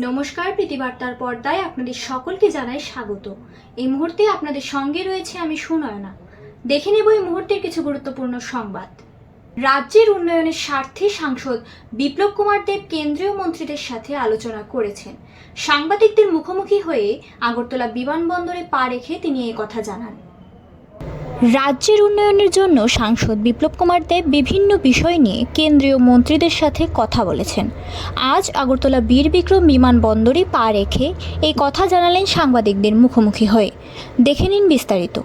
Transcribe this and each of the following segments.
নমস্কার, প্রীতিবার্তার পর্দায় আপনাদের সকলকে জানাই স্বাগত। এই মুহূর্তে আপনাদের সঙ্গে রয়েছে আমি সুনয়না। দেখে নেব এই মুহূর্তের কিছু গুরুত্বপূর্ণ সংবাদ। রাজ্যের উন্নয়নের স্বার্থে সাংসদ বিপ্লব কুমার দেব কেন্দ্রীয় মন্ত্রীদের সাথে আলোচনা করেছেন। সাংবাদিকদের মুখোমুখি হয়ে আগরতলা বিমানবন্দরে পা রেখে তিনি এই কথা জানান। রাজ্যের উন্নয়নের জন্য সাংসদ বিপ্লব কুমার দেব বিভিন্ন বিষয় নিয়ে কেন্দ্রীয় মন্ত্রীদের সাথে কথা বলেছেন। আজ আগরতলা বীর বিক্রম বিমানবন্দরে পা রেখে এই কথা জানালেন সাংবাদিকদের মুখোমুখি হয়ে। দেখে নিন বিস্তারিত।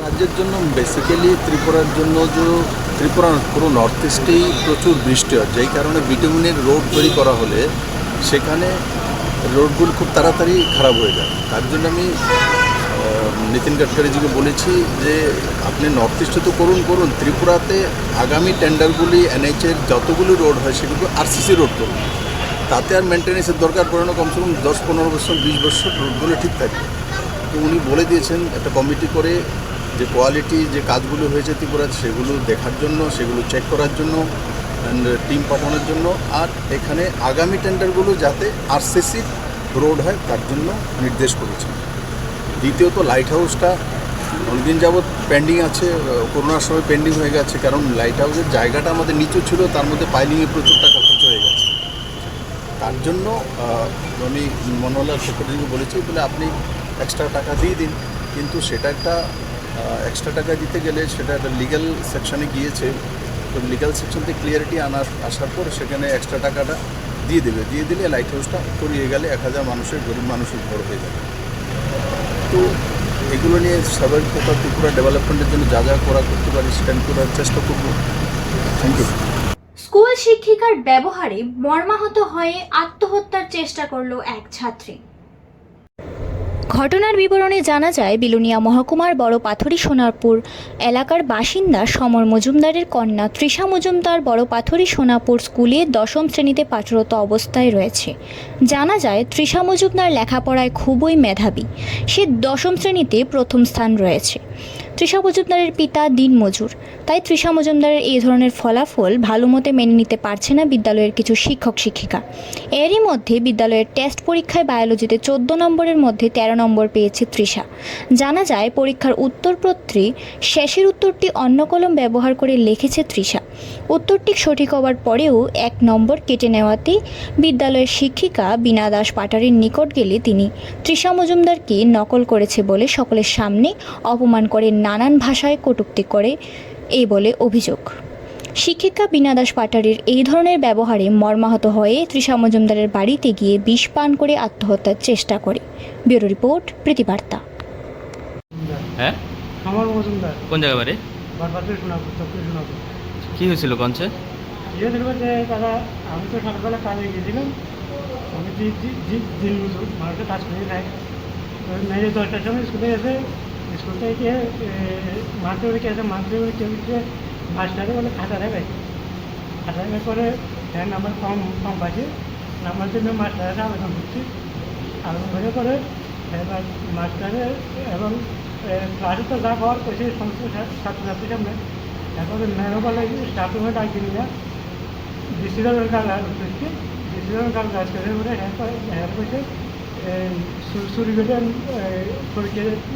রাজ্যের জন্য বেসিক্যালি ত্রিপুরার জন্য যে ত্রিপুরা পুরো নর্থ ইস্টেই প্রচুর বৃষ্টি হয়, যেই কারণে বিটুমিনের রোড তৈরি করা হলে সেখানে রোডগুলো খুব তাড়াতাড়ি খারাপ হয়ে যায়। তার জন্য আমি নীতিন গাডকারিজিকে বলেছি যে আপনি নর্থ ইস্টে তো করুন, ত্রিপুরাতে আগামী টেন্ডারগুলি এনএইচের যতগুলি রোড হয় সেগুলো আরসিসি রোড করুন। তাতে আর মেনটেন্যান্সের দরকার পড়ে না, কমসে কম 10-15 বছর 20 বছর রোডগুলো ঠিক থাকে। তো উনি বলে দিয়েছেন একটা কমিটি করে যে কোয়ালিটি যে কাজগুলো হয়েছে ত্রিপুরাতে সেগুলো দেখার জন্য, সেগুলো চেক করার জন্য অ্যান্ড টিম পাঠানোর জন্য, আর এখানে আগামী টেন্ডারগুলো যাতে আরসিসি রোড হয় তার জন্য নির্দেশ করেছেন। দ্বিতীয়ত লাইট হাউসটা অনেকদিন যাবৎ পেন্ডিং আছে, করোনার সময় পেন্ডিং হয়ে গেছে, কারণ লাইট হাউসের জায়গাটা আমাদের নিচু ছিল, তার মধ্যে পাইলিংয়ে প্রচুর টাকা খরচ হয়ে গেছে। তার জন্য আমি মনোহরলাল সেক্রেটারিকে বলেছি বলে আপনি এক্সট্রা টাকা দিয়ে দিন, কিন্তু সেটা একটা এক্সট্রা টাকা দিতে গেলে সেটা একটা লিগ্যাল সেকশানে গিয়েছে। তো লিগ্যাল সেকশন থেকে ক্লিয়ারিটি আসার পর সেখানে এক্সট্রা টাকাটা দিয়ে দিলে লাইট হাউসটা করিয়ে গেলে 1000 মানুষের, গরিব মানুষের ঘর হয়ে যাবে। তো এগুলো নিয়ে স্বাভাবিক ত্রিপুরা ডেভেলপমেন্টের জন্য যা করতে পারি সেটা আমি করার চেষ্টা করব। Thank you. স্কুল শিক্ষিকার ব্যবহারে মর্মাহত হয়ে আত্মহত্যার চেষ্টা করল এক ছাত্রী। ঘটনার বিবরণে জানা যায়, বিলুনিয়া মহকুমার বড় পাথরি সোনারপুর এলাকার বাসিন্দা সমর মজুমদারের কন্যা তৃষা মজুমদার বড় পাথরি সোনাপুর স্কুলে 10ম শ্রেণীতে পাঠরত অবস্থায় রয়েছে। জানা যায়, তৃষা মজুমদার লেখাপড়ায় খুবই মেধাবী। সে 10ম শ্রেণীতে প্রথম স্থান রয়েছে। তৃষা মজুমদারের পিতা দিনমজুর, তাই তৃষা মজুমদারের এই ধরনের ফলাফল ভালো মতে মেনে নিতে পারছে না বিদ্যালয়ের কিছু শিক্ষক শিক্ষিকা। এরই মধ্যে বিদ্যালয়ের টেস্ট পরীক্ষায় বায়োলজিতে 14 নম্বরের মধ্যে 13 নম্বর পেয়েছে তৃষা। জানা যায়, পরীক্ষার উত্তরপত্রে শেষের উত্তরটি অন্য কলম ব্যবহার করে লিখেছে তৃষা। উত্তরটি সঠিক হওয়ার পরেও 1 নম্বর কেটে নেওয়াতে বিদ্যালয়ের শিক্ষিকা বীণা দাস পাটারির নিকট গেলে তিনি তৃষা মজুমদারকে নকল করেছে বলে সকলের সামনে অপমান করে নানান ভাষায় কটূক্তি করে এই বলে অভিযোগ। শিক্ষিকা বীণা দাস পাটারির এই ধরনের ব্যবহারে মর্মাহত হয়ে তৃষা মজুমদারের বাড়িতে গিয়ে বিষ পান করে আত্মহত্যার চেষ্টা করে। Bureau report, Pritibarta. হ্যাঁ, আমার মজুমদার কোন জায়গা বাড়ি? বারবার শোনাবো, চক্কর শোনাবো। কি হয়েছিল কনসে? ইয়ে দেখবো যে দাদা, আমি তো সকালবেলা কাজে গিয়েছিলাম। আমি দিন মজুর মানুষের কাজ করে খাই। তো মেয়ে 10টার সময় স্কুলে এসে, স্কুল থেকে মাঠে উঠে এসে মাঠে উঠে মাস্টারে বলে খাতা দেবে। খাতা দেবে করে নাম্বার কম পাচ্ছি, নাম্বার জন্য মাস্টারের আবেদন করছি। আবেদন করে করে এবার মাস্টারে এবং ক্লাসে তো যা হওয়ার পয়সা সমস্ত ছাত্রছাত্রীর সামনে তারপরে ম্যানও বলে স্টাফ রুমে ডাকি নিয়ে ডিসিশনের কাজ করছি। ডিসিশনের কাজ করে বলে হ্যাঁ পয়সা চুরি করে পরীক্ষা দেখছি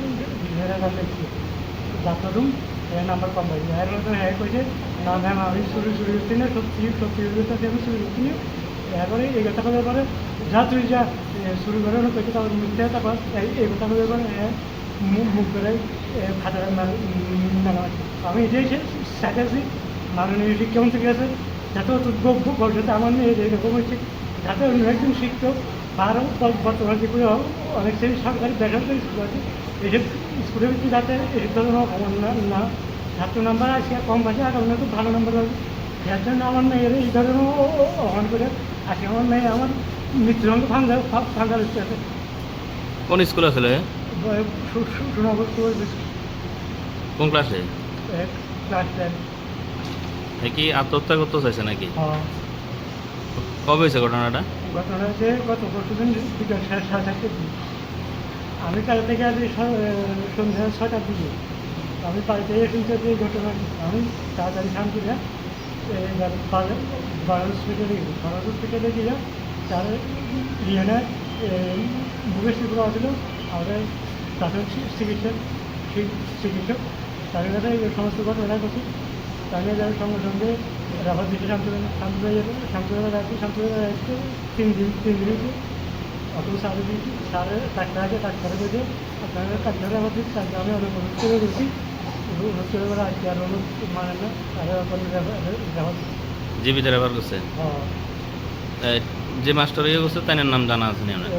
ডাক্তার রুম নাম্বার কম পাই। হ্যাঁ হ্যাঁ কইছে না ম্যাম আমি চুরি করছি না, সত্যি করতে আমি চুরি করছি না। এরপরে এই কথা বলার পরে যা তুই যা শুরু করে কইছে, তারপর মিথ্যে তারপর এই কথা বলার পরে মুখ করে খাতার মেলা। আমি এটাই চাইতেছি মাননীয় শিক্ষামন্ত্রী আছে যাতে ভবিষ্যতে আমার মেয়ে এরকম হচ্ছে, যাতে অন্য একজন শিক্ষক আরও বর্তমান যেগুলো অনেক সেই সরকারি বেসরকারি স্কুল আছে, এইসব স্কুলের ভিতরে যাতে এই ধরনের না ছাত্র নাম্বার আসে কম পাচ্ছে, আর অন্য খুব ভালো নাম্বার পাবে। যার জন্য আমার মেয়ের এই ধরনের অহন করে আসে। আমার মেয়ে আমার মৃত্যুর সঙ্গে ফাঙ্গার হচ্ছে আছে। কোন স্কুল আসলে? সুনাগর কোন ক্লাসে? ক্লাস 10। কি আত্মহত্যা করতে চাইছে নাকি? হ্যাঁ। কবে হয়েছে ঘটনাটা? ঘটনা হচ্ছে গত পরশুদিন বিকাল 4:30টার দিন। আমি কাল থেকে আজ সন্ধ্যা 6টার দিকে আমি বাড়িতে শুনতে যে ঘটনা, আমি তাড়াতাড়ি শান্তি না এবার 12 হসপিটালে গেছি। 12 হসপিটালে গিয়ে তার ইয়েনে বুকের শিল্প ছিল আমাদের প্রাথমিক চিকিৎসক তাদের কাছে এই সমস্ত ঘটনা করছি তাদের যাদের সঙ্গে সঙ্গে রাফার দিকে শান্তিবেলা রাখছি তিন দিন হয়েছে অত সারে দিয়েছি সারে ডাক্তারে বলছে আপনারা ডাক্তারে আমার দিচ্ছি তাকে আমি অনেক অনুরোধ করে দিচ্ছি অনুরোধ করে বলে আজকে আর অনুরোধ মানে না তাদের রাফার জীবিত রেফার করছে যে মাস্টার ইয়ে করছে তাই নাম জানা আছে নি আপনার?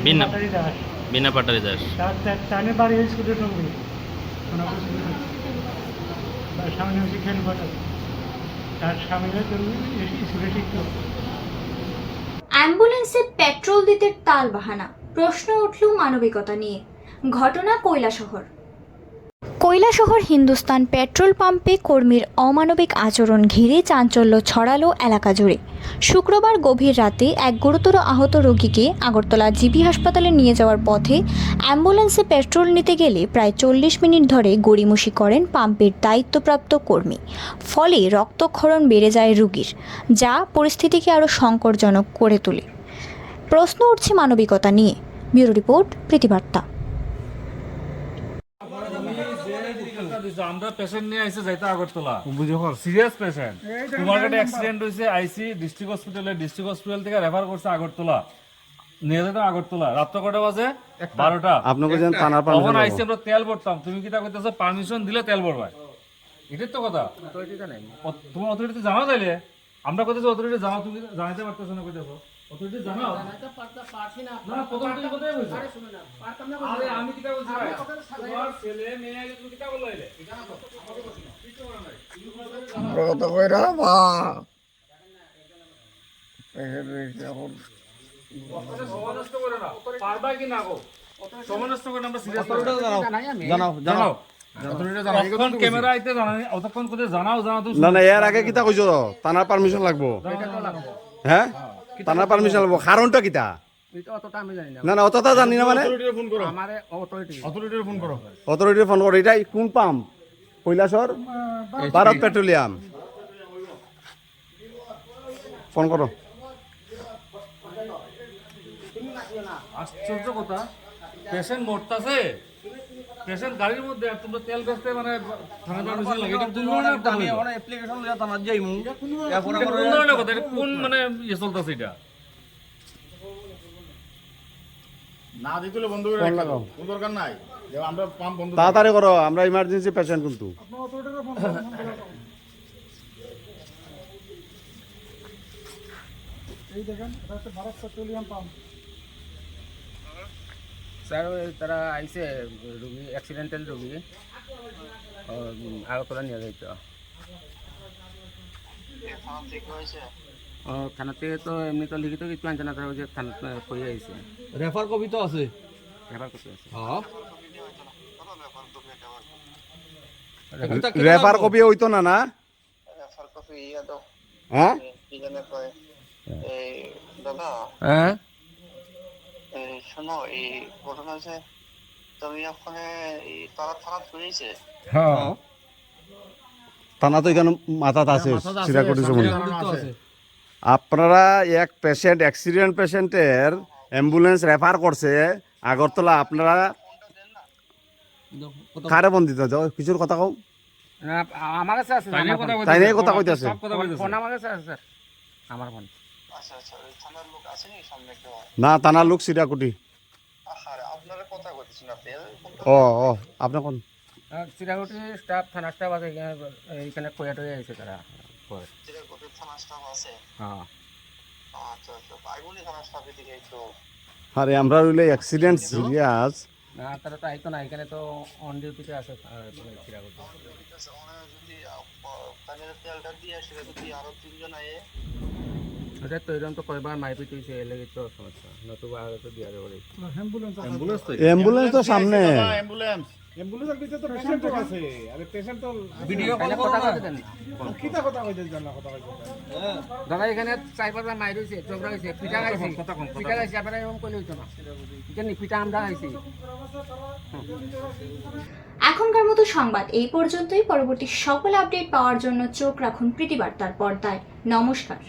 বিনা বিনা পাটারি দাস। তাহলে বাড়ি স্কুলের সঙ্গে সামনে হচ্ছে খেল পাঠার তার স্বামীরা জন্য স্কুলে শিক্ষক। অ্যাম্বুলেন্সে পেট্রোল দিতে তালবাহানা, প্রশ্ন উঠল মানবিকতা নিয়ে। ঘটনা কৈলাসহর। কৈলাসহর হিন্দুস্তান পেট্রোল পাম্পে কর্মীর অমানবিক আচরণ ঘিরে চাঞ্চল্য ছড়ালো এলাকা জুড়ে। শুক্রবার গভীর রাতে এক গুরুতর আহত রোগীকে আগরতলা জিবি হাসপাতালে নিয়ে যাওয়ার পথে অ্যাম্বুলেন্সে পেট্রোল নিতে গেলে প্রায় 40 মিনিট ধরে গড়িমসি করেন পাম্পের দায়িত্বপ্রাপ্ত কর্মী। ফলে রক্তক্ষরণ বেড়ে যায় রোগীর, যা পরিস্থিতিকে আরও সংকটজনক করে তোলে। প্রশ্ন উঠছে মানবিকতা নিয়ে। Bureau report, Pritibarta. আমরা পেশেন্ট নিয়ে আইসে যাইতে আগরতলা সিরিয়াস পেশেন্ট তোমার কাছে অ্যাক্সিডেন্ট হয়েছে আইসি ডিস্ট্রিক্ট হসপিটাল থেকে রেফার করছে আগরতলা নিয়ে যেতাম আগরতলা রাত্র কটা বাজে 12টা আপনাকে যেন থানার পারমিশন তখন আইসি আমরা তেল ভরতাম তুমি কি তা কইতেছো পারমিশন দিলে তেল ভরবাই এটাই তো কথা তুমি অথরিটি জানাও তাইলে আমরা কইতেছি অথরিটি জানাও তুমি জানাইতে পারতেছো না কইতেছো অথরিটি জানাও না প্রথম তুমি কোথায় বলছো আরে আমি কিটা বলছি ভাই তোমার ছেলে মেয়ে আগে তুমি কিটা বললাইলে এটা না তো আমাকে বলছি না কিছু বলা নাই কত কইরা বা সমানষ্ট করে না পারবা কি না গো সমানষ্ট করে আমরা সিরিয়াস জানাও অতক্ষণ ক্যামেরা আইতে জানাই অতক্ষণ কোথায় জানাও তুমি না না এর আগে কিতা কইছো থানার পারমিশন লাগবো হ্যাঁ থানার পারমিশন লাগবো কারণটা কিতা না না অতটা জানি না মানে অথরিটির ফোন করো অথরিটির ফোন করো এটাই কোন পাম্প কৈলাসর ভারত পেট্রোলিয়াম ফোন করো আশ্চর্য কথা পেশেন্ট মরতাছে পেশেন্ট গাড়ির মধ্যে আর তোমরা তেল বেচতে মানে থানা পারমিশন লাগে এটা কোন ধরনের আমি ওনা অ্যাপ্লিকেশন লইয়া থানা যাইমু এখন কোন ধরনের কথা এটা কোন মানে ইয়ে চলতাছে এটা না দিলে বন্ধ করে ফোন রাখো লাগাও। কোনো দরকার নাই যে আমরা পাম্প বন্ধ তাড়াতাড়ি করো আমরা ইমার্জেন্সি পেশেন্ট কিন্তু এই দেখেন এটা হচ্ছে ভারত পেট্রোলিয়াম পাম্প। স্যার তারা আইসে রুগী অ্যাক্সিডেন্টাল রুগী আগরতলা নিয়ে যাইতো থানা থেকে তো এমনি তো লিখিত কিছু আনছে না তারা ওই যে থানা কই আইছে রেফার কপি তো আছে রেফার করতে আছে হ্যাঁ রেফার কপি হইতো না না রেফার কপি ইয়া দাও হ্যাঁ কি জানে কয় এই দাদা হ্যাঁ এই শোনো এই ঘটনা যে তুমি ওখানে এই তারা থানা ধরেছে হ্যাঁ থানা তো এখানে মাথাত আছে সিরাকুটি সময় আছে আপনারা এক পেশেন্ট অ্যাক্সিডেন্ট পেশেন্টের অ্যাম্বুলেন্স রেফার করছে আগরতলা আপনারা কারে বন্দিত যাও কিছুর কথা কও না আমার কাছে আছে তাই নিয়ে কথা তাই নিয়ে কথা কইতাছে সব কথা কইতাছে ফোন আমার কাছে আছে স্যার আমার ফোন আচ্ছা আচ্ছা ওই থানার লোক আসেনি সামনে কেউ না থানার লোক সিরাকুটি আরে আপনারা কথা কইতেছেন না তেল ও ও আপনার কোন চিরাগুটি স্টাফ থানা স্টাফ আছে এইখানে কয়া টয়ে আইছে তারা পরে চিরাকোটের থানা স্টাফ আছে হ্যাঁ আচ্ছা আচ্ছা বাইগুনি থানা স্টাফের দিকে তো আরে আমরা হইলে অ্যাক্সিডেন্ট সিরিয়াস না তারা তো আইতো না এখানে তো অন ডিউটিতে আছে চিরাগুটি ঠিক আছে ওনারা যদি তাদের তেলটা দিয়ে সেটা যদি আরো তিনজন আয়ে ওটা তো এরকম তো কয়বার মাইপিট হয়েছে এর লেগে তো সমস্যা নতুবা আগে তো দিয়া যাবে অ্যাম্বুলেন্স তো অ্যাম্বুলেন্স তো সামনে অ্যাম্বুলেন্স অ্যাম্বুলেন্সের ভিতরে তো পেশেন্ট আছে আরে পেশেন্ট তো ভিডিও কল কথা করো কইতে দেন কিটা কথা কইতে জানা কথা কইতে দাদা এখানে চাই পাঁচবার মাইর হয়েছে চোখরা হয়েছে পিঠা খাইছে পিঠা খাইছে আপনারা এরকম কইলে হইতো না জানি পিঠা আমরা খাইছি এখনকার মতো সংবাদ এই পর্যন্তই। পরবর্তী সকল আপডেট পাওয়ার জন্য চোখ রাখুন প্রীতিবার্তার পর্দায়। নমস্কার।